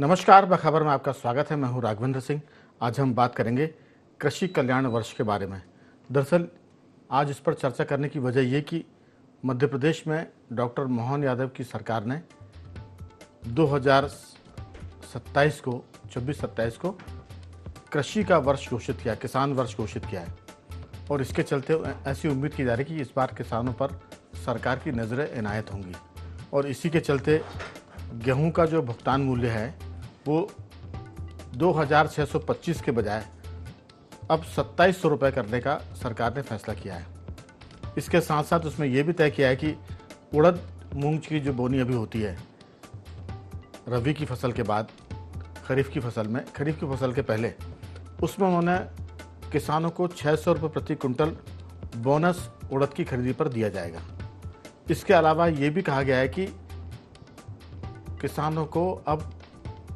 नमस्कार, बखबर में आपका स्वागत है। मैं हूं राघवेंद्र सिंह। आज हम बात करेंगे कृषि कल्याण वर्ष के बारे में। दरअसल आज इस पर चर्चा करने की वजह ये कि मध्य प्रदेश में डॉक्टर मोहन यादव की सरकार ने 2027 को 26-27 को कृषि का वर्ष घोषित किया, किसान वर्ष घोषित किया है। और इसके चलते ऐसी उम्मीद की जा रही है कि इस बार किसानों पर सरकार की नज़रें इनायत होंगी। और इसी के चलते गेहूं का जो भुगतान मूल्य है वो 2625 के बजाय अब 2700 रुपये करने का सरकार ने फैसला किया है। इसके साथ साथ उसमें यह भी तय किया है कि उड़द मूंग की जो बोनी अभी होती है रबी की फसल के बाद खरीफ की फसल के पहले, उसमें उन्होंने किसानों को 600 रुपये प्रति कुंटल बोनस उड़द की खरीदी पर दिया जाएगा। इसके अलावा ये भी कहा गया है कि किसानों को अब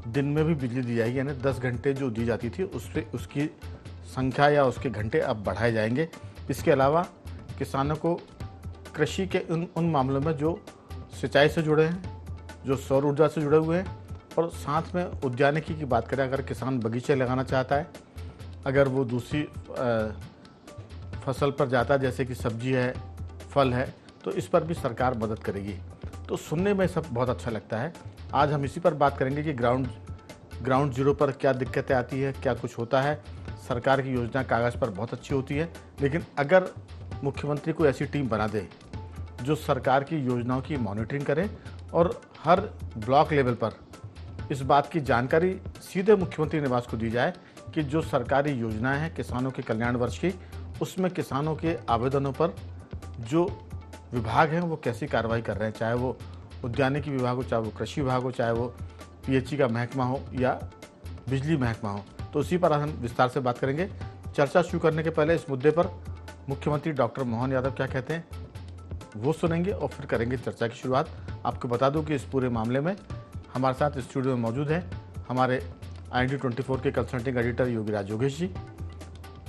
दिन में भी बिजली दी जाएगी, यानी 10 घंटे जो दी जाती थी उसकी संख्या या उसके घंटे अब बढ़ाए जाएंगे। इसके अलावा किसानों को कृषि के उन मामलों में जो सिंचाई से जुड़े हैं, जो सौर ऊर्जा से जुड़े हुए हैं, और साथ में उद्यानिकी की बात करें, अगर किसान बगीचे लगाना चाहता है, अगर वो दूसरी फसल पर जाता है जैसे कि सब्जी है, फल है, तो इस पर भी सरकार मदद करेगी। तो सुनने में सब बहुत अच्छा लगता है। आज हम इसी पर बात करेंगे कि ग्राउंड जीरो पर क्या दिक्कतें आती है, क्या कुछ होता है। सरकार की योजना कागज़ पर बहुत अच्छी होती है, लेकिन अगर मुख्यमंत्री को ऐसी टीम बना दे जो सरकार की योजनाओं की मॉनिटरिंग करे और हर ब्लॉक लेवल पर इस बात की जानकारी सीधे मुख्यमंत्री निवास को दी जाए कि जो सरकारी योजनाएं हैं किसानों के कल्याण वर्ष की, उसमें किसानों के आवेदनों पर जो विभाग हैं वो कैसी कार्रवाई कर रहे हैं, चाहे वो उद्यानिकी विभाग हो, चाहे वो कृषि विभाग हो, चाहे वो पीएचई का महकमा हो या बिजली महकमा हो। तो उसी पर हम विस्तार से बात करेंगे। चर्चा शुरू करने के पहले इस मुद्दे पर मुख्यमंत्री डॉक्टर मोहन यादव क्या कहते हैं वो सुनेंगे और फिर करेंगे चर्चा की शुरुआत। आपको बता दूं कि इस पूरे मामले में हमारे साथ स्टूडियो में मौजूद हैं हमारे IND24 के consulting editor Yogiraj Yogesh ji.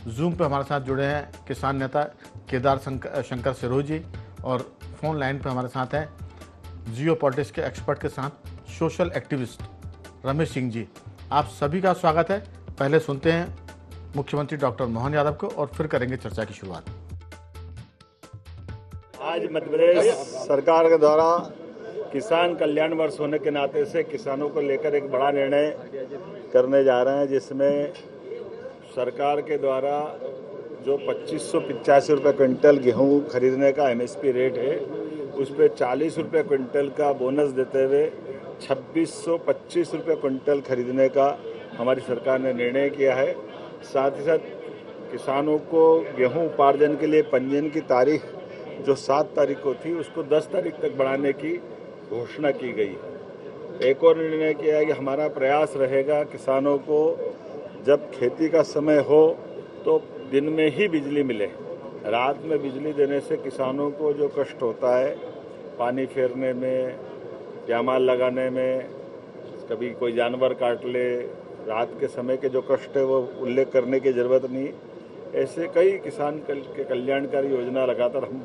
Zoom पे हमारे साथ जुड़े हैं किसान नेता केदार शंकर सिरोही जी, और फ़ोन लाइन पे हमारे साथ हैं जियो पॉलिटिक्स के एक्सपर्ट के साथ सोशल एक्टिविस्ट रमेश सिंह जी। आप सभी का स्वागत है। पहले सुनते हैं मुख्यमंत्री डॉक्टर मोहन यादव को और फिर करेंगे चर्चा की शुरुआत। आज मध्य प्रदेश सरकार के द्वारा किसान कल्याण वर्ष होने के नाते से किसानों को लेकर एक बड़ा निर्णय करने जा रहे हैं, जिसमें सरकार के द्वारा जो 2585 रुपये क्विंटल गेहूं खरीदने का MSP रेट है, उस पर 40 रुपये क्विंटल का बोनस देते हुए 2625 रुपये क्विंटल खरीदने का हमारी सरकार ने निर्णय किया है। साथ ही साथ किसानों को गेहूं उपार्जन के लिए पंजीयन की तारीख जो 7 तारीख को थी उसको 10 तारीख तक बढ़ाने की घोषणा की गई। एक और निर्णय किया है कि हमारा प्रयास रहेगा किसानों को जब खेती का समय हो तो दिन में ही बिजली मिले। रात में बिजली देने से किसानों को जो कष्ट होता है पानी फेरने में या माल लगाने में, कभी कोई जानवर काट ले, रात के समय के जो कष्ट है वो उल्लेख करने की ज़रूरत नहीं। ऐसे कई किसान के कल्याणकारी योजना लगातार हम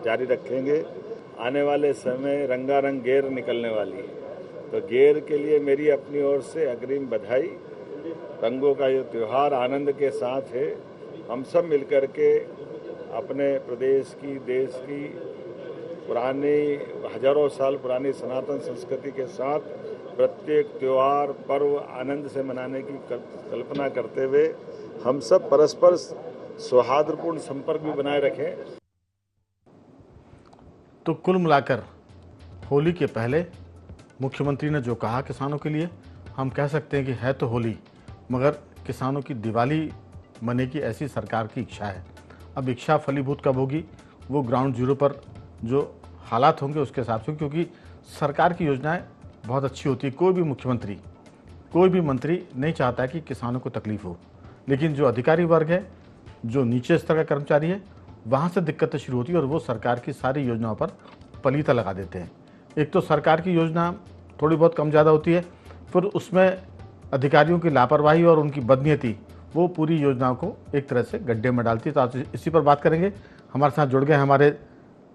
जारी रखेंगे। आने वाले समय रंगारंग गेर निकलने वाली है, तो गेर के लिए मेरी अपनी ओर से अग्रिम बधाई। रंगों का ये त्यौहार आनंद के साथ है। हम सब मिलकर के अपने प्रदेश की, देश की पुरानी हजारों साल पुरानी सनातन संस्कृति के साथ प्रत्येक त्यौहार पर्व आनंद से मनाने की कल्पना करते हुए हम सब परस्पर सौहार्दपूर्ण संपर्क भी बनाए रखें। तो कुल मिलाकर होली के पहले मुख्यमंत्री ने जो कहा किसानों के लिए, हम कह सकते हैं कि है तो होली, मगर किसानों की दिवाली मने की ऐसी सरकार की इच्छा है। अब इच्छा फलीभूत कब होगी वो ग्राउंड जीरो पर जो हालात होंगे उसके हिसाब से, क्योंकि सरकार की योजनाएं बहुत अच्छी होती है। कोई भी मुख्यमंत्री, कोई भी मंत्री नहीं चाहता है कि किसानों को तकलीफ हो, लेकिन जो अधिकारी वर्ग है, जो नीचे स्तर का कर्मचारी है, वहाँ से दिक्कतें शुरू होती है और वो सरकार की सारी योजनाओं पर पलीता लगा देते हैं। एक तो सरकार की योजना थोड़ी बहुत कम ज़्यादा होती है, फिर उसमें अधिकारियों की लापरवाही और उनकी बदनीयती वो पूरी योजनाओं को एक तरह से गड्ढे में डालती है। तो आज इसी पर बात करेंगे। हमारे साथ जुड़ गए हमारे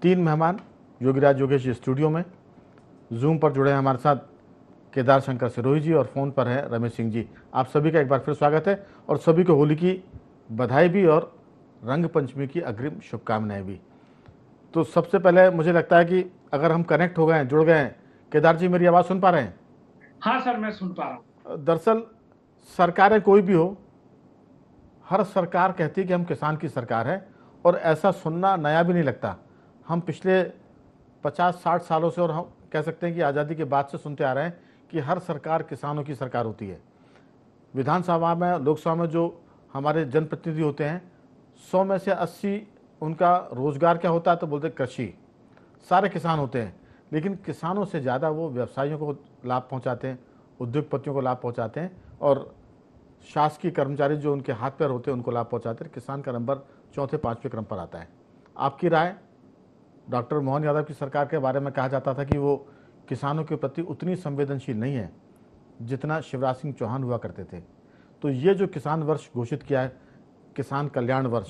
3 मेहमान। योगीराज योगेश स्टूडियो में, जूम पर जुड़े हैं हमारे साथ केदार शंकर सिरोही जी और फ़ोन पर हैं रमेश सिंह जी। आप सभी का एक बार फिर स्वागत है और सभी को होली की बधाई भी और रंग पंचमी की अग्रिम शुभकामनाएं भी। तो सबसे पहले मुझे लगता है कि अगर हम कनेक्ट हो गए हैं, जुड़ गए हैं, केदार जी मेरी आवाज़ सुन पा रहे हैं? हाँ सर, मैं सुन पा रहा हूँ। दरअसल सरकारें कोई भी हो, हर सरकार कहती है कि हम किसान की सरकार है और ऐसा सुनना नया भी नहीं लगता। हम पिछले 50-60 सालों से और हम कह सकते हैं कि आज़ादी के बाद से सुनते आ रहे हैं कि हर सरकार किसानों की सरकार होती है। विधानसभा में, लोकसभा में जो हमारे जनप्रतिनिधि होते हैं, 100 में से 80 उनका रोजगार क्या होता है तो बोलते कृषि, सारे किसान होते हैं। लेकिन किसानों से ज़्यादा वो व्यवसायियों को लाभ पहुंचाते हैं, उद्योगपतियों को लाभ पहुंचाते हैं और शासकीय कर्मचारी जो उनके हाथ पैर होते हैं उनको लाभ पहुंचाते हैं। किसान का नंबर चौथे 5वें क्रम पर आता है। आपकी राय? डॉक्टर मोहन यादव की सरकार के बारे में कहा जाता था कि वो किसानों के प्रति उतनी संवेदनशील नहीं है जितना शिवराज सिंह चौहान हुआ करते थे। तो ये जो किसान वर्ष घोषित किया है, किसान कल्याण वर्ष,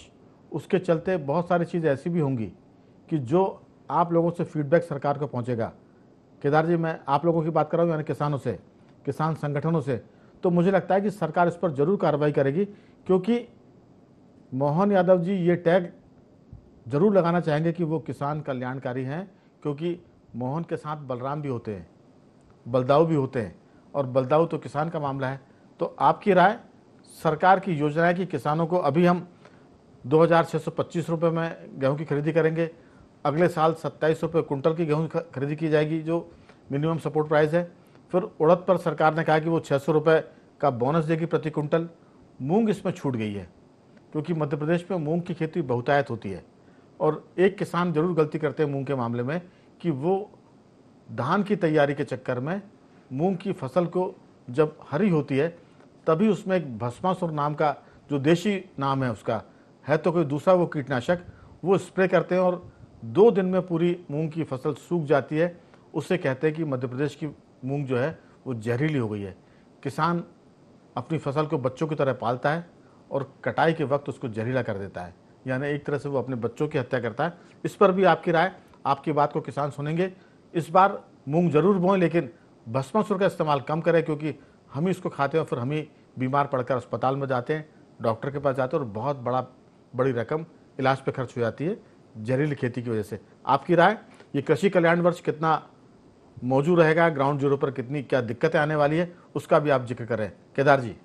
उसके चलते बहुत सारी चीज़ ऐसी भी होंगी कि जो आप लोगों से फीडबैक सरकार को पहुंचेगा। केदार जी, मैं आप लोगों की बात कर रहा हूँ, यानी किसानों से, किसान संगठनों से। तो मुझे लगता है कि सरकार इस पर जरूर कार्रवाई करेगी, क्योंकि मोहन यादव जी ये टैग जरूर लगाना चाहेंगे कि वो किसान कल्याणकारी हैं, क्योंकि मोहन के साथ बलराम भी होते हैं, बलदाऊ भी होते हैं, और बलदाऊ तो किसान का मामला है। तो आपकी राय? सरकार की योजना है कि किसानों को अभी हम 2625 रुपये में गेहूं की खरीदी करेंगे, अगले साल 27 रुपये कुंटल की गेहूं खरीदी की जाएगी जो मिनिमम सपोर्ट प्राइस है। फिर उड़द पर सरकार ने कहा कि वो 600 रुपये का बोनस देगी प्रति कुंटल। मूंग इसमें छूट गई है, क्योंकि मध्य प्रदेश में मूंग की खेती बहुतायत होती है। और एक किसान जरूर गलती करते हैं मूंग के मामले में कि वो धान की तैयारी के चक्कर में मूंग की फसल को जब हरी होती है तभी उसमें एक भस्मासुर नाम का, जो देशी नाम है उसका, है तो कोई दूसरा वो कीटनाशक, वो स्प्रे करते हैं और 2 दिन में पूरी मूंग की फसल सूख जाती है। उससे कहते हैं कि मध्य प्रदेश की मूंग जो है वो जहरीली हो गई है। किसान अपनी फसल को बच्चों की तरह पालता है और कटाई के वक्त उसको जहरीला कर देता है, यानी एक तरह से वो अपने बच्चों की हत्या करता है। इस पर भी आपकी राय? आपकी बात को किसान सुनेंगे। इस बार मूंग जरूर बोएं, लेकिन भस्मासुर का इस्तेमाल कम करें, क्योंकि हम ही इसको खाते हैं और फिर हम ही बीमार पड़कर अस्पताल में जाते हैं, डॉक्टर के पास जाते हैं और बहुत बड़ी रकम इलाज पे खर्च हो जाती है जहरीली खेती की वजह से। आपकी राय? ये कृषि कल्याण वर्ष कितना मौजूद रहेगा, ग्राउंड जीरो पर कितनी क्या दिक्कतें आने वाली है, उसका भी आप जिक्र करें केदार जी।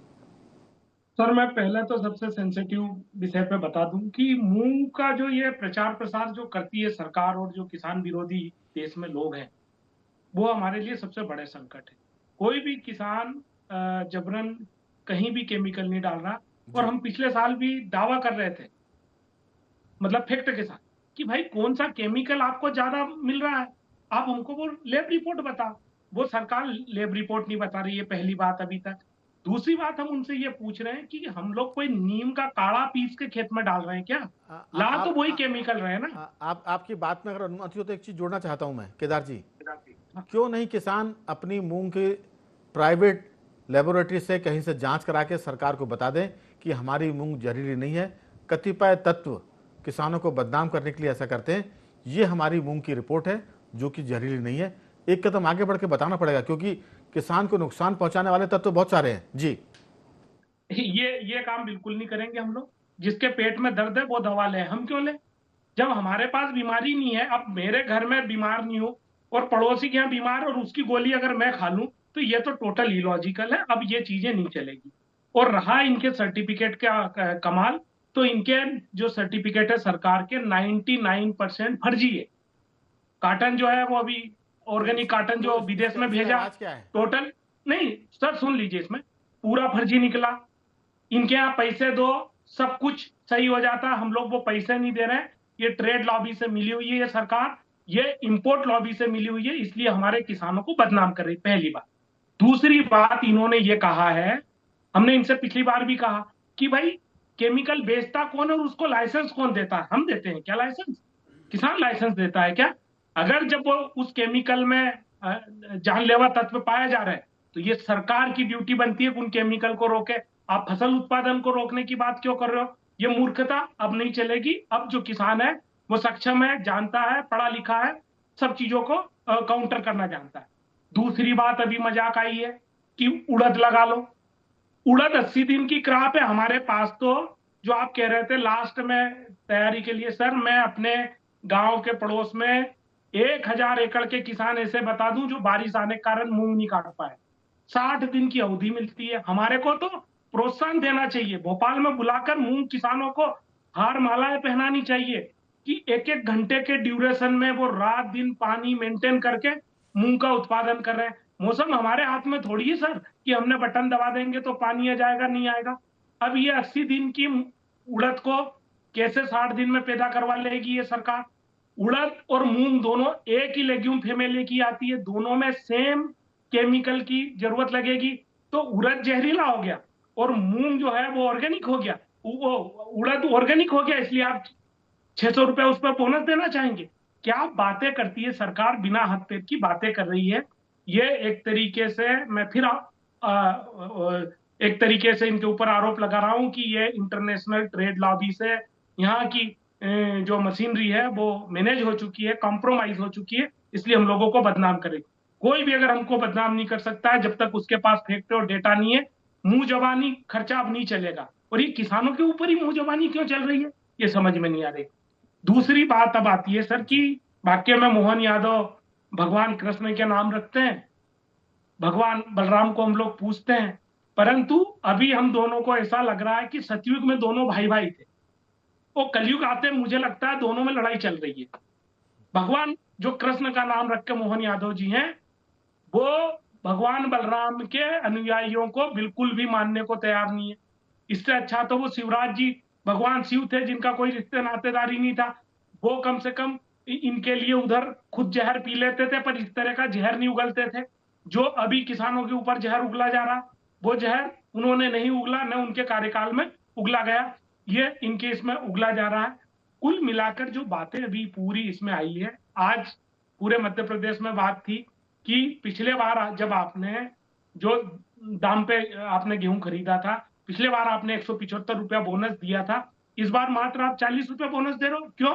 सर, मैं पहले तो सबसे सेंसिटिव विषय पे बता दूं कि मूंग का जो ये प्रचार प्रसार जो करती है सरकार और जो किसान विरोधी देश में लोग हैं, वो हमारे लिए सबसे बड़े संकट है। कोई भी किसान जबरन कहीं भी केमिकल नहीं डाल रहा। और हम पिछले साल भी दावा कर रहे थे, मतलब फैक्ट के साथ, कि भाई कौन सा केमिकल आपको ज्यादा मिल रहा है, आप हमको वो लैब रिपोर्ट बताओ। वो सरकार लैब रिपोर्ट नहीं बता रही है, पहली बात अभी तक। दूसरी बात, हम उनसे ये पूछ रहे हैं कि हम लोग कोई नीम का काढ़ा पीस के खेत में डाल रहे हैं क्या? ला तो वही केमिकल रहे हैं ना। आपकी बात में अगर अनुमति हो तो एक चीज जोड़ना चाहता हूं मैं, केदार जी। क्यों नहीं किसान अपनी मूंग की प्राइवेट लेबोरेटरी से कहीं से जांच करा के सरकार को बता दें कि हमारी मूंग जहरीली नहीं है? कतिपय तत्व किसानों को बदनाम करने के लिए ऐसा करते हैं। ये हमारी मूंग की रिपोर्ट है जो कि जहरीली नहीं है। एक कदम आगे बढ़ के बताना पड़ेगा, क्योंकि किसान को नुकसान पहुंचाने वाले तत्व बहुत सारे हैं जी। ये काम बिल्कुल नहीं करेंगे हम लोग। जिसके पेट में दर्द है वो दवा ले, हम क्यों ले जब हमारे पास बीमारी नहीं है? अब मेरे घर में बीमार नहीं हो और पड़ोसी के यहाँ बीमार और उसकी गोली अगर मैं खा लूं, तो ये तो टोटल इलॉजिकल है। अब ये चीजें नहीं चलेगी। और रहा इनके सर्टिफिकेट का कमाल, तो इनके जो सर्टिफिकेट है सरकार के 99% फर्जी है। काटन जो है वो अभी ऑर्गेनिक काटन जो विदेश में भेजा, टोटल नहीं सर, सुन लीजिए, इसमें पूरा फर्जी निकला। इनके यहाँ पैसे दो, सब कुछ सही हो जाता, हम लोग वो पैसे नहीं दे रहे हैं। ये ट्रेड लॉबी से मिली हुई है ये सरकार, ये इंपोर्ट लॉबी से मिली हुई है, इसलिए हमारे किसानों को बदनाम कर रही, पहली बात। दूसरी बात, इन्होंने ये कहा है, हमने इनसे पिछली बार भी कहा कि भाई केमिकल बेचता कौन है और उसको लाइसेंस कौन देता है? हम देते हैं क्या लाइसेंस? किसान लाइसेंस देता है क्या? अगर जब वो उस केमिकल में जानलेवा तत्व पाया जा रहा है, तो ये सरकार की ड्यूटी बनती है कि उन केमिकल को रोके। आप फसल उत्पादन को रोकने की बात क्यों कर रहे हो? ये मूर्खता अब नहीं चलेगी। अब जो किसान है वो सक्षम है, जानता है, पढ़ा लिखा है, सब चीजों को काउंटर करना जानता है। दूसरी बात अभी मजाक आई है कि उड़द लगा लो। उड़द 80 दिन की क्रॉप है हमारे पास। तो जो आप कह रहे थे लास्ट में तैयारी के लिए, सर मैं अपने गांव के पड़ोस में 1000 एकड़ के किसान ऐसे बता दूं जो बारिश आने के कारण मूंग नहीं काट पाए। 60 दिन की अवधि मिलती है। हमारे को तो प्रोत्साहन देना चाहिए, भोपाल में बुलाकर मूंग किसानों को हार मालाएं पहनानी चाहिए कि एक एक घंटे के ड्यूरेशन में वो रात दिन पानी मेंटेन करके मूंग का उत्पादन कर रहे हैं। मौसम हमारे हाथ में थोड़ी है सर कि हमने बटन दबा देंगे तो पानी आ जाएगा, नहीं आएगा। अब ये 80 दिन की उड़द को कैसे 60 दिन में पैदा करवा लेगी ये सरकार? उड़द और मूंग दोनों एक ही लेग्यूम फैमिली की आती है, दोनों में सेम केमिकल की जरूरत लगेगी। तो उड़द जहरीला हो गया और मूंग जो है वो ऑर्गेनिक हो गया। वो उड़द ऑर्गेनिक हो गया, इसलिए आप 600 रुपए उस पर बोनस देना चाहेंगे? क्या बातें करती है सरकार, बिना हद पेट की बातें कर रही है। ये एक तरीके से मैं फिर एक तरीके से इनके ऊपर आरोप लगा रहा हूं कि ये इंटरनेशनल ट्रेड लॉबी से यहाँ की जो मशीनरी है वो मैनेज हो चुकी है, कॉम्प्रोमाइज हो चुकी है, इसलिए हम लोगों को बदनाम करे। कोई भी अगर हमको बदनाम नहीं कर सकता है जब तक उसके पास फैक्ट और डेटा नहीं है। मुंह जबानी खर्चा अब नहीं चलेगा। और ये किसानों के ऊपर ही मुंह जबानी क्यों चल रही है, ये समझ में नहीं आ रही। दूसरी बात अब आती है सर कि वाक्य में मोहन यादव भगवान कृष्ण के नाम रखते हैं, भगवान बलराम को हम लोग पूछते हैं, परंतु अभी हम दोनों को ऐसा लग रहा है कि सतयुग में दोनों भाई भाई थे। वो कलयुग आते मुझे लगता है दोनों में लड़ाई चल रही है। भगवान जो कृष्ण का नाम रख के मोहन यादव जी हैं, वो भगवान बलराम के अनुयायियों को बिल्कुल भी मानने को तैयार नहीं है। इससे अच्छा तो वो शिवराज जी भगवान शिव थे जिनका कोई रिश्ते नातेदारी नहीं था। वो कम से कम इनके लिए उधर खुद जहर पी लेते थे, पर इस तरह का जहर नहीं उगलते थे जो अभी किसानों के ऊपर जहर उगला जा रहा। वो जहर उन्होंने नहीं उगला, न उनके कार्यकाल में उगला गया, ये इनके इसमें उगला जा रहा है। कुल मिलाकर जो बातें अभी पूरी इसमें आई है, आज पूरे मध्य प्रदेश में बात थी कि पिछले बार जब आपने जो दाम पे आपने गेहूं खरीदा था, पिछले बार आपने 175 रुपया बोनस दिया था, इस बार मात्र आप 40 रुपया बोनस दे रहे हो। क्यों?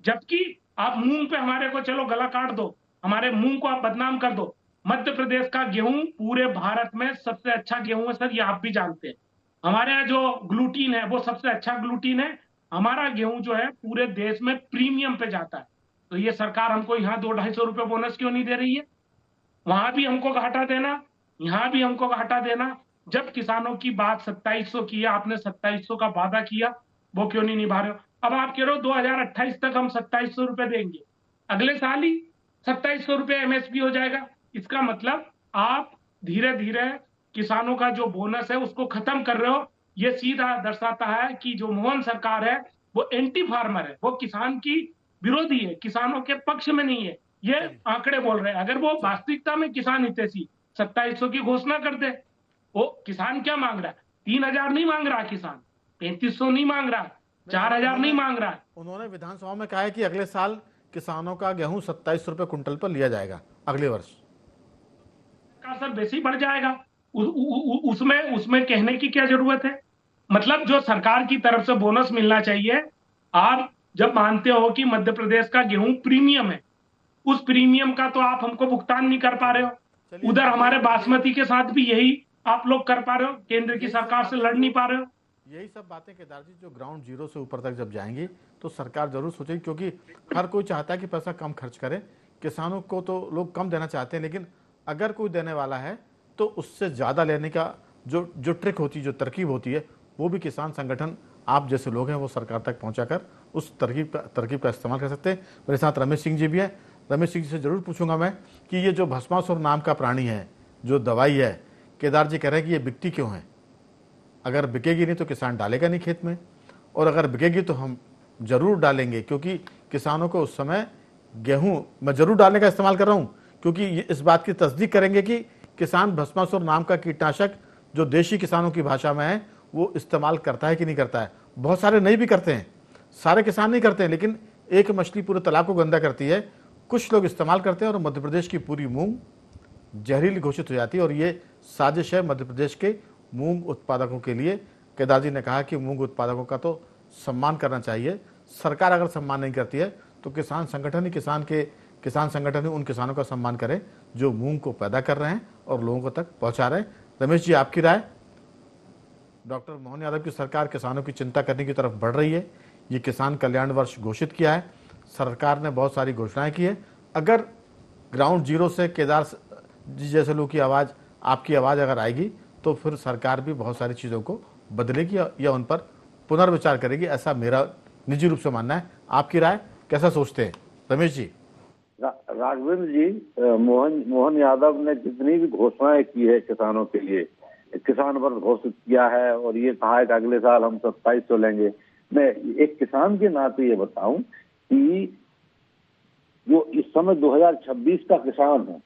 जबकि आप मूंग पे हमारे को चलो गला काट दो, हमारे मूंग को आप बदनाम कर दो। मध्य प्रदेश का गेहूं पूरे भारत में सबसे अच्छा गेहूं है सर, ये आप भी जानते हैं। हमारे यहाँ जो ग्लूटीन है वो सबसे अच्छा ग्लूटीन है। हमारा गेहूं जो है पूरे देश में प्रीमियम पे जाता है। तो ये सरकार हमको यहाँ 200-250 रुपये बोनस क्यों नहीं दे रही है? वहां भी हमको घाटा देना, यहां भी हमको घाटा देना। जब किसानों की बात 2700 की है, आपने 2700 का वादा किया, वो क्यों नहीं निभा रहे हो? अब आप कह रहे हो 2028 तक हम 2700 रुपए देंगे, अगले साल ही 2700 रुपए एमएसपी हो जाएगा। इसका मतलब आप धीरे धीरे किसानों का जो बोनस है उसको खत्म कर रहे हो। ये सीधा दर्शाता है कि जो मोहन सरकार है वो एंटी फार्मर है, वो किसान की विरोधी है, किसानों के पक्ष में नहीं है। ये आंकड़े बोल रहे हैं। अगर वो वास्तविकता में किसान हितैषी 2700 की घोषणा कर दे, वो किसान क्या मांग रहा है? 3000 नहीं मांग रहा किसान, 3500 नहीं मांग रहा, 4000 नहीं मांग रहा। उन्होंने विधानसभा में कहा है कि अगले साल किसानों का गेहूं 27 रुपए कुंटल पर लिया जाएगा अगले वर्ष का। सर वैसे ही बढ़ जाएगा, उसमें कहने की क्या जरूरत है? मतलब जो सरकार की तरफ से बोनस मिलना चाहिए, आप जब मानते हो कि मध्य प्रदेश का गेहूं प्रीमियम है, उस प्रीमियम का तो आप हमको भुगतान नहीं कर पा रहे हो। उधर हमारे बासमती के साथ भी यही आप लोग कर पा रहे हो, केंद्र की सरकार से लड़ नहीं पा रहे हो। यही सब बातें केदार जी जो ग्राउंड जीरो से ऊपर तक जब जाएंगी तो सरकार जरूर सोचेगी, क्योंकि हर कोई चाहता है कि पैसा कम खर्च करे। किसानों को तो लोग कम देना चाहते हैं, लेकिन अगर कोई देने वाला है तो उससे ज़्यादा लेने का जो ट्रिक होती है, जो तरकीब होती है, वो भी किसान संगठन आप जैसे लोग हैं वो सरकार तक पहुँचाकर उस तरकीब का इस्तेमाल कर सकते हैं। मेरे साथ रमेश सिंह जी भी हैं। रमेश सिंह जी से जरूर पूछूंगा मैं कि ये जो भस्मासुर नाम का प्राणी है, जो दवाई है, केदार जी कह रहे हैं कि ये बिकती क्यों है? अगर बिकेगी नहीं तो किसान डालेगा नहीं खेत में, और अगर बिकेगी तो हम जरूर डालेंगे, क्योंकि किसानों को उस समय गेहूं मैं जरूर डालने का इस्तेमाल कर रहा हूं, क्योंकि इस बात की तस्दीक करेंगे कि किसान भस्मासुर नाम का कीटनाशक जो देशी किसानों की भाषा में है वो इस्तेमाल करता है कि नहीं करता है। बहुत सारे नहीं भी करते हैं, सारे किसान नहीं करते हैं, लेकिन एक मछली पूरे तालाब को गंदा करती है। कुछ लोग इस्तेमाल करते हैं और मध्य प्रदेश की पूरी मूंग जहरीली घोषित हो जाती है, और ये साजिश है मध्य प्रदेश के मूंग उत्पादकों के लिए। केदार जी ने कहा कि मूंग उत्पादकों का तो सम्मान करना चाहिए, सरकार अगर सम्मान नहीं करती है तो किसान संगठन ही किसान के किसान संगठन उन किसानों का सम्मान करें जो मूंग को पैदा कर रहे हैं और लोगों तक पहुंचा रहे हैं। रमेश जी, आपकी राय? डॉक्टर मोहन यादव की सरकार किसानों की चिंता करने की तरफ बढ़ रही है। ये किसान कल्याण वर्ष घोषित किया है, सरकार ने बहुत सारी घोषणाएं की है। अगर ग्राउंड जीरो से केदार जी जैसे लोग की आवाज़, आपकी आवाज़ अगर आएगी तो फिर सरकार भी बहुत सारी चीज़ों को बदलेगी या उन पर पुनर्विचार करेगी, ऐसा मेरा निजी रूप से मानना है। आपकी राय, कैसा सोचते हैं रमेश जी? राघवेंद्र जी, मोहन यादव ने जितनी भी घोषणाएं की है किसानों के लिए, किसान वर्ष घोषित किया है और ये कहा है कि अगले साल हम 2700 लेंगे। मैं एक किसान के नाते ये बताऊं कि जो इस समय 2026 का किसान है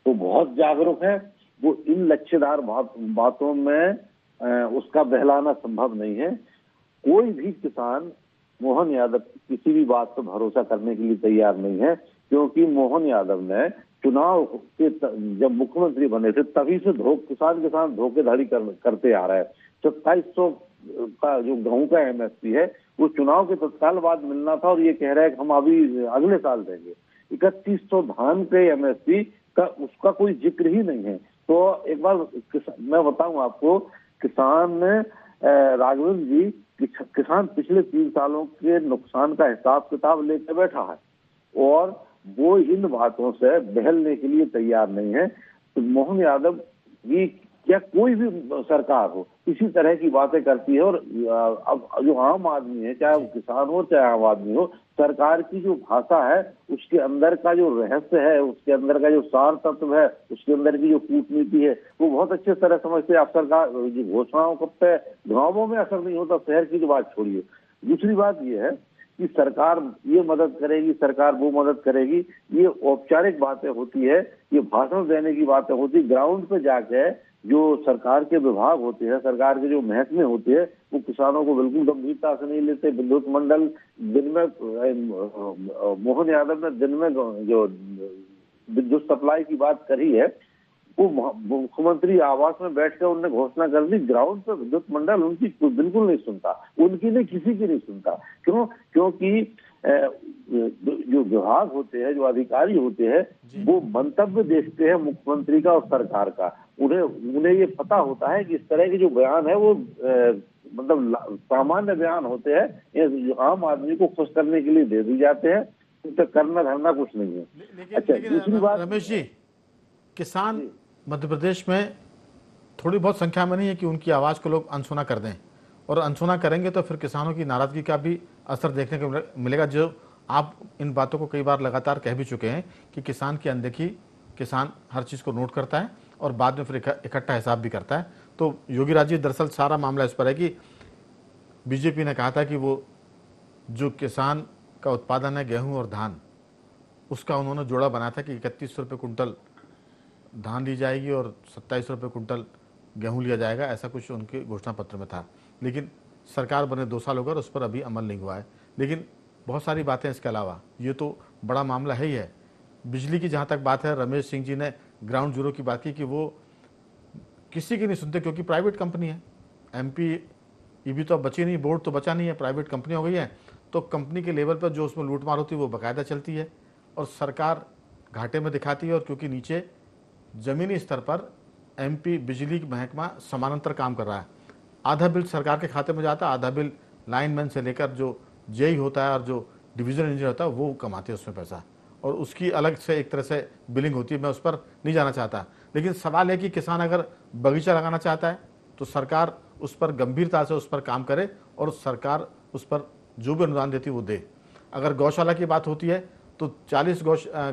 वो बहुत जागरूक है। वो इन लक्ष्यदार बातों में उसका बहलाना संभव नहीं है। कोई भी किसान मोहन यादव की किसी भी बात पर भरोसा करने के लिए तैयार नहीं है, क्योंकि मोहन यादव ने चुनाव के जब मुख्यमंत्री बने थे तभी से किसान धोखेधड़ी करते आ रहा है। 2700 का जो गेहूं का एमएसपी है वो चुनाव के तत्काल बाद मिलना था और ये कह रहा है कि हम अभी अगले साल देंगे। 3100 धान के एमएसपी का उसका कोई जिक्र ही नहीं है। तो एक बार मैं बताऊं आपको, किसान राघवेंद्र जी, किसान पिछले 3 सालों के नुकसान का हिसाब किताब लेकर बैठा है और वो इन बातों से बहलने के लिए तैयार नहीं है। तो मोहन यादव की क्या कोई भी सरकार हो इसी तरह की बातें करती है। और अब जो आम आदमी है, चाहे वो किसान हो चाहे आम आदमी हो, सरकार की जो भाषा है उसके अंदर का जो रहस्य है, उसके अंदर का जो सार तत्व है, उसके अंदर की जो कूटनीति है वो बहुत अच्छे तरह समझते हैं। आप सरकार जो घोषणाओं पे गाँवों में असर नहीं होता, शहर की जो बात छोड़िए। दूसरी बात ये है कि सरकार ये मदद करेगी, सरकार वो मदद करेगी, ये औपचारिक बातें होती है, ये भाषण देने की बातें होती है। ग्राउंड पे जाके जो सरकार के विभाग होते हैं, सरकार के जो महकमे होते हैं, वो किसानों को बिल्कुल गंभीरता से नहीं लेते। विद्युत मंडल दिन में, मोहन यादव ने दिन में जो विद्युत सप्लाई की बात करी है वो मुख्यमंत्री आवास में बैठकर उन्होंने घोषणा कर दी। ग्राउंड पर विद्युत मंडल उनकी बिल्कुल नहीं सुनता, उनकी नहीं, किसी की नहीं सुनता। क्यों? क्योंकि जो विभाग होते हैं, जो अधिकारी होते हैं, वो मंतव्य देखते हैं मुख्यमंत्री का और सरकार का। उन्हें ये पता होता है कि इस तरह के जो बयान है वो मतलब सामान्य बयान होते हैं, ये आम आदमी को खुश करने के लिए दे दी जाते हैं, तो करना धरना कुछ नहीं है। अच्छा, दूसरी बात रमेश जी, किसान मध्य प्रदेश में थोड़ी बहुत संख्या में नहीं है कि उनकी आवाज़ को लोग अनसुना कर दें, और अनसुना करेंगे तो फिर किसानों की नाराज़गी का भी असर देखने को मिलेगा। जो आप इन बातों को कई बार लगातार कह भी चुके हैं कि किसान की अनदेखी, किसान हर चीज़ को नोट करता है और बाद में फिर इकट्ठा हिसाब भी करता है। तो योगी राज जी, दरअसल सारा मामला इस पर है कि बीजेपी ने कहा था कि वो जो किसान का उत्पादन है गेहूँ और धान, उसका उन्होंने जोड़ा बनाया था कि 3100 रुपये कुंटल धान ली जाएगी और 2700 रुपये कुंटल गेहूं लिया जाएगा, ऐसा कुछ उनके घोषणा पत्र में था। लेकिन सरकार बने 2 साल हो गए और उस पर अभी अमल नहीं हुआ है। लेकिन बहुत सारी बातें इसके अलावा, ये तो बड़ा मामला है ही है। बिजली की जहाँ तक बात है, रमेश सिंह जी ने ग्राउंड जीरो की बात की कि वो किसी की नहीं सुनते क्योंकि प्राइवेट कंपनी है। MP भी तो अब बची नहीं, बोर्ड तो बचा नहीं है, प्राइवेट कंपनी हो गई है। तो कंपनी के लेवल पर जो उसमें लूटमार होती है वो बाकायदा चलती है और सरकार घाटे में दिखाती है। और क्योंकि नीचे ज़मीनी स्तर पर MP बिजली महकमा समानांतर काम कर रहा है, आधा बिल सरकार के खाते में जाता है, आधा बिल लाइनमैन से लेकर जो जेई होता है और जो डिवीजन इंजीनियर होता है वो कमाते हैं उसमें पैसा, और उसकी अलग से एक तरह से बिलिंग होती है। मैं उस पर नहीं जाना चाहता, लेकिन सवाल है कि किसान अगर बगीचा लगाना चाहता है तो सरकार उस पर गंभीरता से उस पर काम करे और सरकार उस पर जो भी अनुदान देती है वो दे। अगर गौशाला की बात होती है तो 40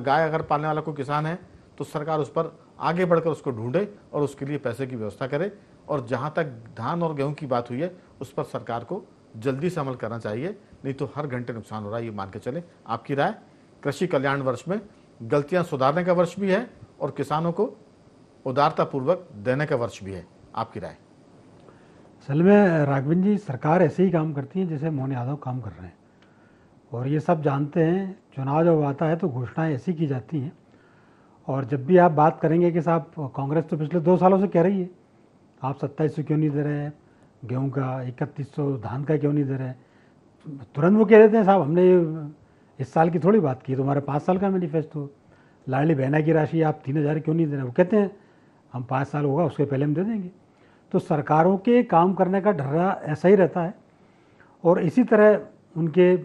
गाय अगर पालने वाला कोई किसान है तो सरकार उस पर आगे बढ़कर उसको ढूंढे और उसके लिए पैसे की व्यवस्था करे। और जहाँ तक धान और गेहूं की बात हुई है उस पर सरकार को जल्दी से अमल करना चाहिए, नहीं तो हर घंटे नुकसान हो रहा है, ये मान के चले। आपकी राय? कृषि कल्याण वर्ष में गलतियां सुधारने का वर्ष भी है और किसानों को उदारतापूर्वक देने का वर्ष भी है, आपकी राय? असल में राघवेंद्र जी, सरकार ऐसे ही काम करती है जैसे मोहन यादव काम कर रहे हैं, और ये सब जानते हैं। चुनाव जब आता है तो घोषणाएं ऐसी की जाती हैं, और जब भी आप बात करेंगे कि साहब कांग्रेस तो पिछले 2 सालों से कह रही है आप 2700 क्यों नहीं दे रहे हैं गेहूं का, 3100 धान का क्यों नहीं दे रहे हैं, तुरंत वो कह देते हैं साहब हमने इस साल की थोड़ी बात की, तुम्हारा 5 साल का मैनिफेस्टो। लाडली बहना की राशि आप 3,000 क्यों नहीं दे रहे? वो कहते हैं हम 5 साल होगा उसके पहले हम दे देंगे। तो सरकारों के काम करने का ढर्रा ऐसा ही रहता है और इसी तरह उनके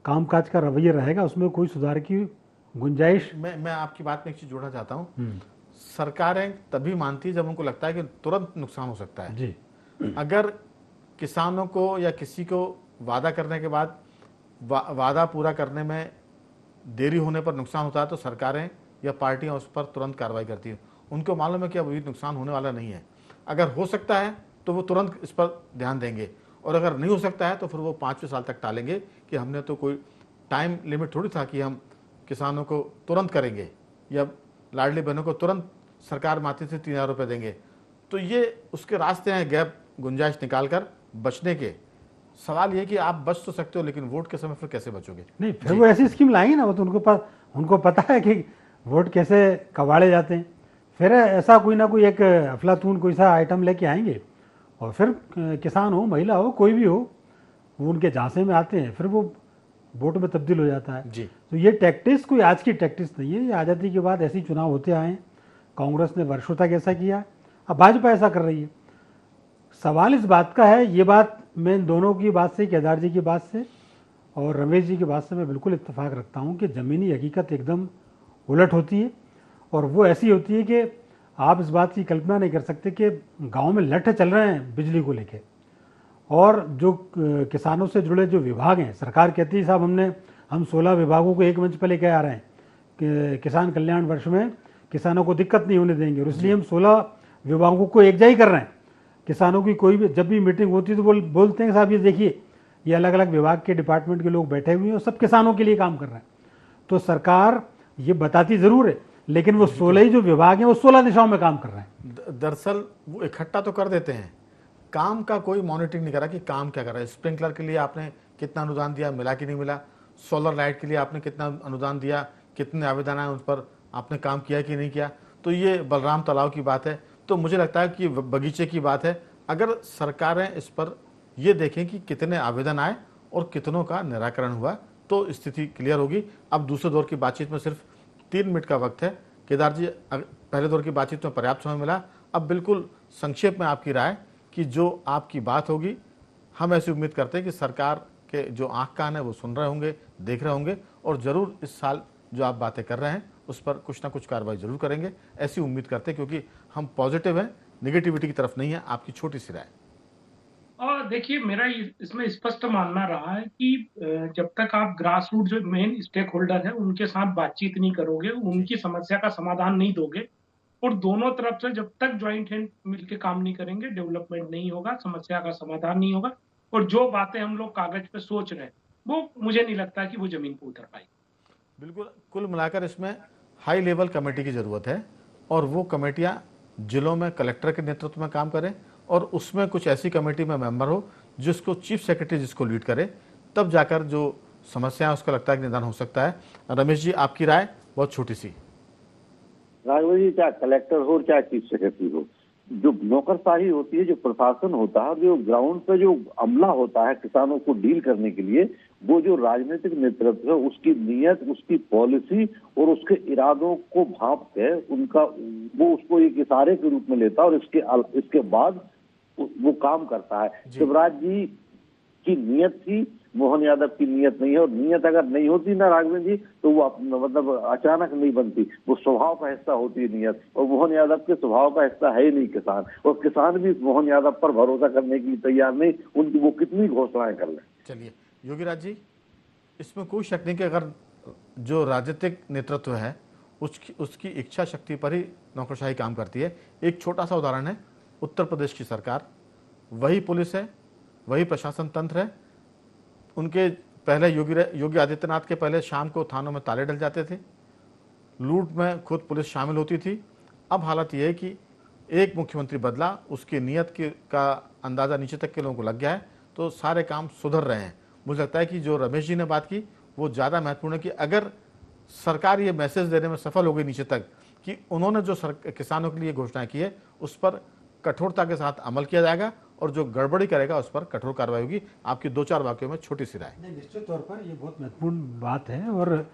कामकाज का रवैया रहेगा, उसमें कोई सुधार की गुंजाइश। मैं आपकी बात में एक चीज़ जोड़ना चाहता हूँ। सरकारें तभी मानती है जब उनको लगता है कि तुरंत नुकसान हो सकता है जी। अगर किसानों को या किसी को वादा करने के बाद वादा पूरा करने में देरी होने पर नुकसान होता है तो सरकारें या पार्टियां उस पर तुरंत कार्रवाई करती हैं। उनको मालूम है कि अब अभी नुकसान होने वाला नहीं है, अगर हो सकता है तो वो तुरंत इस पर ध्यान देंगे, और अगर नहीं हो सकता है तो फिर वो 5वें साल तक टालेंगे कि हमने तो कोई टाइम लिमिट थोड़ी था कि हम किसानों को तुरंत करेंगे या लाडली बहनों को तुरंत सरकार माथे से 3,000 रुपये देंगे। तो ये उसके रास्ते हैं गैप, गुंजाइश निकाल कर बचने के। सवाल ये कि आप बच तो सकते हो लेकिन वोट के समय फिर कैसे बचोगे? नहीं, फिर वो ऐसी स्कीम लाएंगे ना, वो तो उनको पता है कि वोट कैसे कबाड़े जाते हैं। फिर ऐसा कोई ना कोई एक अफलातून कोई सा आइटम लेके आएंगे और फिर किसान हो, महिला हो, कोई भी हो, वो उनके झांसे में आते हैं, फिर वो वोट में तब्दील हो जाता है जी। तो ये टैक्टिस कोई आज की टैक्टिस नहीं है, ये आज़ादी के बाद ऐसे ही चुनाव होते आए हैं। कांग्रेस ने वर्षों तक ऐसा किया, अब भाजपा ऐसा कर रही है। सवाल इस बात का है, ये बात मैं इन दोनों की बात से, केदार जी की बात से और रमेश जी की बात से मैं बिल्कुल इत्तेफाक रखता हूँ कि ज़मीनी हकीकत एकदम उलट होती है और वो ऐसी होती है कि आप इस बात की कल्पना नहीं कर सकते कि गांव में लठ चल रहे हैं बिजली को लेके, और जो किसानों से जुड़े जो विभाग हैं, सरकार कहती है साहब हम 16 विभागों को एक मंच पर लेके आ रहे हैं कि किसान कल्याण वर्ष में किसानों को दिक्कत नहीं होने देंगे, और इसलिए हम 16 विभागों को एकजाही कर रहे हैं। किसानों की कोई भी जब भी मीटिंग होती है तो बोलते हैं साहब ये देखिए ये अलग अलग विभाग के डिपार्टमेंट के लोग बैठे हुए हैं और सब किसानों के लिए काम कर रहे हैं। तो सरकार ये बताती ज़रूर है लेकिन वो 16 ही जो विभाग हैं वो 16 दिशाओं में काम कर रहे हैं। दरअसल वो इकट्ठा तो कर देते हैं, काम का कोई मॉनिटरिंग नहीं करा कि काम क्या कर रहा है। स्प्रिंकलर के लिए आपने कितना अनुदान दिया, मिला कि नहीं मिला? सोलर लाइट के लिए आपने कितना अनुदान दिया, कितने आवेदन आए, उस पर आपने काम किया कि नहीं किया? तो ये बलराम तालाब की बात है, तो मुझे लगता है कि बगीचे की बात है। अगर सरकारें इस पर ये देखें कि कितने आवेदन आए और कितनों का निराकरण हुआ तो स्थिति क्लियर होगी। अब दूसरे दौर की बातचीत में सिर्फ 3 मिनट का वक्त है। केदार जी, पहले दौर की बातचीत में पर्याप्त समय मिला, अब बिल्कुल संक्षेप में आपकी राय कि जो आपकी बात होगी, हम ऐसी उम्मीद करते हैं कि सरकार के जो आंख कान है वो सुन रहे होंगे, देख रहे होंगे और ज़रूर इस साल जो आप बातें कर रहे हैं उस पर कुछ ना कुछ कार्रवाई जरूर करेंगे, ऐसी उम्मीद करते हैं, क्योंकि हम पॉजिटिव हैं, नेगेटिविटी की तरफ नहीं है। आपकी छोटी सी राय। और देखिए, मेरा इसमें स्पष्ट मानना रहा है कि जब तक आप ग्रास रूट जो मेन स्टेक होल्डर है उनके साथ बातचीत नहीं करोगे, उनकी समस्या का समाधान नहीं दोगे और दोनों तरफ से जब तक ज्वाइंट हैंड मिलकर काम नहीं करेंगे, डेवलपमेंट नहीं होगा, समस्या का समाधान नहीं होगा और जो बातें हम लोग कागज पे सोच रहे हैं वो मुझे नहीं लगता कि वो जमीन पर उतर पाएगी। बिल्कुल, कुल मिलाकर इसमें हाई लेवल कमेटी की ज़रूरत है और वो कमेटियां जिलों में कलेक्टर के नेतृत्व में काम करें और उसमें कुछ ऐसी कमेटी में मेंबर हो जिसको चीफ सेक्रेटरी जिसको लीड करे, तब जाकर जो समस्या है उसका लगता है कि निदान हो सकता है। रमेश जी, आपकी राय बहुत छोटी सी। राघव जी, चाहे कलेक्टर हो चाहे चीफ सेक्रेटरी हो, जो नौकरशाही होती है, जो प्रशासन होता है, जो ग्राउंड पे जो अमला होता है किसानों को डील करने के लिए, वो जो राजनीतिक नेतृत्व है उसकी नीयत, उसकी पॉलिसी और उसके इरादों को भांप के उनका वो उसको एक इशारे के रूप में लेता है और इसके बाद वो काम करता है। शिवराज जी की नीयत थी, मोहन यादव की नीयत नहीं है, और नीयत अगर नहीं होती ना राघवेंद्र जी तो वो मतलब अचानक नहीं बनती, वो स्वभाव का हिस्सा होती है नीयत, और मोहन यादव के स्वभाव का हिस्सा है ही नहीं किसान, और किसान भी मोहन यादव पर भरोसा करने की तैयार नहीं, उनकी वो कितनी घोषणाएं कर लें। चलिए योगीराज जी, इसमें कोई शक नहीं कि अगर जो राजनीतिक नेतृत्व है उसकी इच्छा शक्ति पर ही नौकरशाही काम करती है। एक छोटा सा उदाहरण है, उत्तर प्रदेश की सरकार, वही पुलिस है, वही प्रशासन तंत्र है, उनके पहले योगी आदित्यनाथ के पहले शाम को थानों में ताले डल जाते थे, लूट में खुद पुलिस शामिल होती थी। अब हालत यह है कि एक मुख्यमंत्री बदला, उसकी नीयत का अंदाज़ा नीचे तक के लोगों को लग गया है, तो सारे काम सुधर रहे हैं। मुझे लगता है कि जो रमेश जी ने बात की वो ज़्यादा महत्वपूर्ण है कि अगर सरकार ये मैसेज देने में सफल हो गई नीचे तक कि उन्होंने जो किसानों के लिए घोषणा की है उस पर कठोरता के साथ अमल किया जाएगा और जो गड़बड़ी करेगा उस पर कठोर कार्रवाई होगी। आपकी 2-4 वाक्यों में छोटी सी राय। नहीं, निश्चित तौर पर ये बहुत महत्वपूर्ण बात है और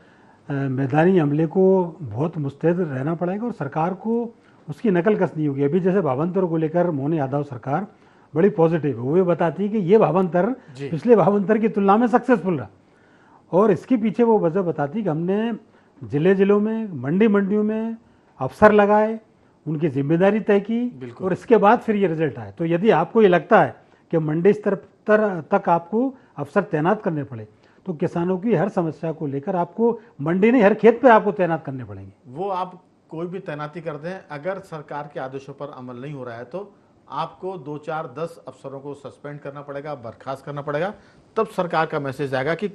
मैदानी अमले को बहुत मुस्तैद रहना पड़ेगा और सरकार को उसकी नकल कसनी होगी। अभी जैसे भावांतर को लेकर मोहन यादव सरकार बड़ी पॉजिटिव है, वो ये बताती है कि ये भावांतर पिछले भावांतर की तुलना में सक्सेसफुल रहा और इसके पीछे वो वजह बताती कि हमने जिलों में मंडियों में अफसर लगाए, उनकी जिम्मेदारी तय की और इसके बाद फिर ये रिजल्ट आए। तो यदि आपको ये लगता है कि मंडी स्तर तक आपको अफसर तैनात करने पड़े तो किसानों की हर समस्या को लेकर आपको मंडी नहीं हर खेत पे आपको तैनात करने पड़ेंगे। वो आप कोई भी तैनाती कर दें, अगर सरकार के आदेशों पर अमल नहीं हो रहा है तो आपको 2-4-10 अफसरों को सस्पेंड करना पड़ेगा, बर्खास्त करना पड़ेगा। तब सरकार का मैसेज आएगा कि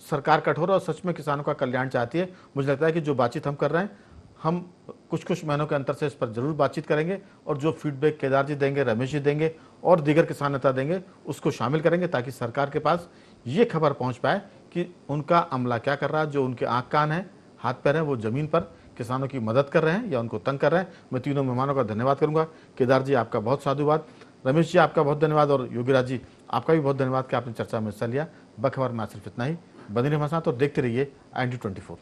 सरकार कठोर और सच में किसानों का कल्याण चाहती है। मुझे लगता है कि जो बातचीत हम कर रहे हैं, हम कुछ महीनों के अंतर से इस पर जरूर बातचीत करेंगे और जो फीडबैक केदार जी देंगे, रमेश जी देंगे और दीगर किसान नेता देंगे उसको शामिल करेंगे ताकि सरकार के पास ये खबर पहुंच पाए कि उनका अमला क्या कर रहा है। जो उनके आंख कान है, हाथ पैर है, वो जमीन पर किसानों की मदद कर रहे हैं या उनको तंग कर रहे हैं। मैं तीनों मेहमानों का धन्यवाद करूंगा। केदार जी आपका बहुत साधुवाद, रमेश जी आपका बहुत धन्यवाद और योगीराज जी आपका भी बहुत धन्यवाद कि आपने चर्चा में हिस्सा लिया। बखबर में सिर्फ इतना ही। बने रहिए हमारे साथ और देखते रहिए IND24।